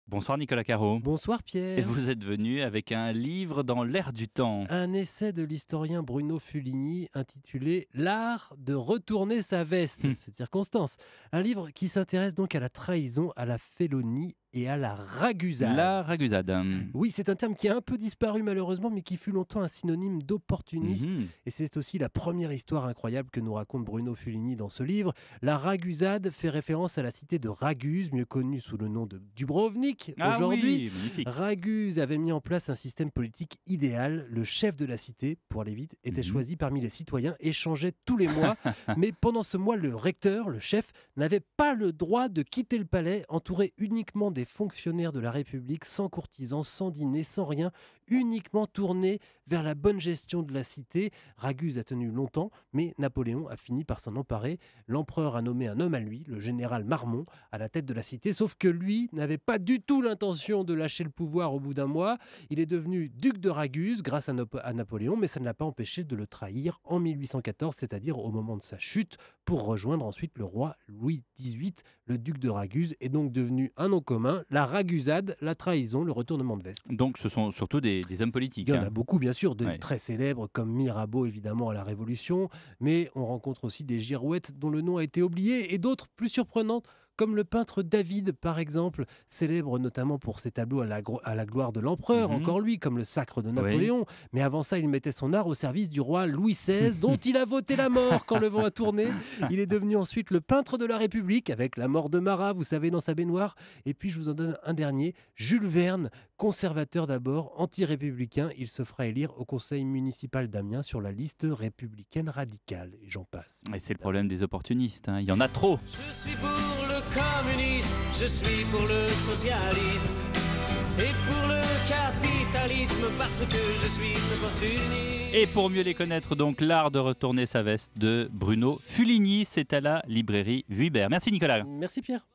Bonsoir Nicolas Caro. Bonsoir Et Pierre. vous êtes venu avec un livre dans l'air du temps. Un essai de l'historien Bruno Fuligny intitulé L'art de retourner sa veste, cette circonstance. Un livre qui s'intéresse donc à la trahison, à la félonie et à la ragusade. La ragusade. Oui, c'est un terme qui a un peu disparu malheureusement, mais qui fut longtemps un synonyme d'opportuniste. Mhm. Et c'est aussi la première histoire incroyable que nous raconte Bruno Fuligny dans ce livre. La ragusade fait référence à la cité de Raguse, mieux connue sous le nom de Dubrovnik Ah aujourd'hui. oui, magnifique. Raguse avait mis en place un système politique idéal. Le chef de la cité, pour aller vite, était Mhm. choisi parmi les citoyens et changeait tous les mois. Mais pendant ce mois, le recteur, le chef, n'avait pas le droit de quitter le palais, entouré uniquement des fonctionnaires de la République, sans courtisans, sans dîner, sans rien, uniquement tourné vers la bonne gestion de la cité. Raguse a tenu longtemps, mais Napoléon a fini par s'en emparer. L'empereur a nommé un homme à lui, le général Marmont, à la tête de la cité, sauf que lui n'avait pas du tout l'intention de lâcher le pouvoir au bout d'un mois. Il est devenu duc de Raguse grâce à Napoléon, mais ça ne l'a pas empêché de le trahir en 1814, c'est-à-dire au moment de sa chute, pour rejoindre ensuite le roi Louis XVIII. Le duc de Raguse est donc devenu un nom commun, la ragusade, la trahison, le retournement de veste. Donc ce sont surtout des hommes politiques. Il y en a beaucoup, bien sûr, de Ouais. très célèbres, comme Mirabeau, évidemment, à la Révolution, mais on rencontre aussi des girouettes dont le nom a été oublié, et d'autres plus surprenantes, comme le peintre David, par exemple, célèbre notamment pour ses tableaux à la gloire de l'empereur, Mhm. encore lui, comme le Sacre de Napoléon. Mais avant ça, il mettait son art au service du roi Louis XVI, dont il a voté la mort quand le vent a tourné. Il est devenu ensuite le peintre de la République, avec la mort de Marat, vous savez, dans sa baignoire. Et puis, je vous en donne un dernier, Jules Verne, conservateur d'abord, anti-républicain. Il se fera élire au conseil municipal d'Amiens sur la liste républicaine radicale. Et j'en passe. Et c'est le problème des opportunistes. Il y en a trop. Je suis pour le communisme, je suis pour le socialisme et pour le capitalisme parce que je suis opportuniste. Et pour mieux les connaître, donc, l'art de retourner sa veste de Bruno Fuligny. C'est à la librairie Vuibert. Merci Nicolas. Merci Pierre.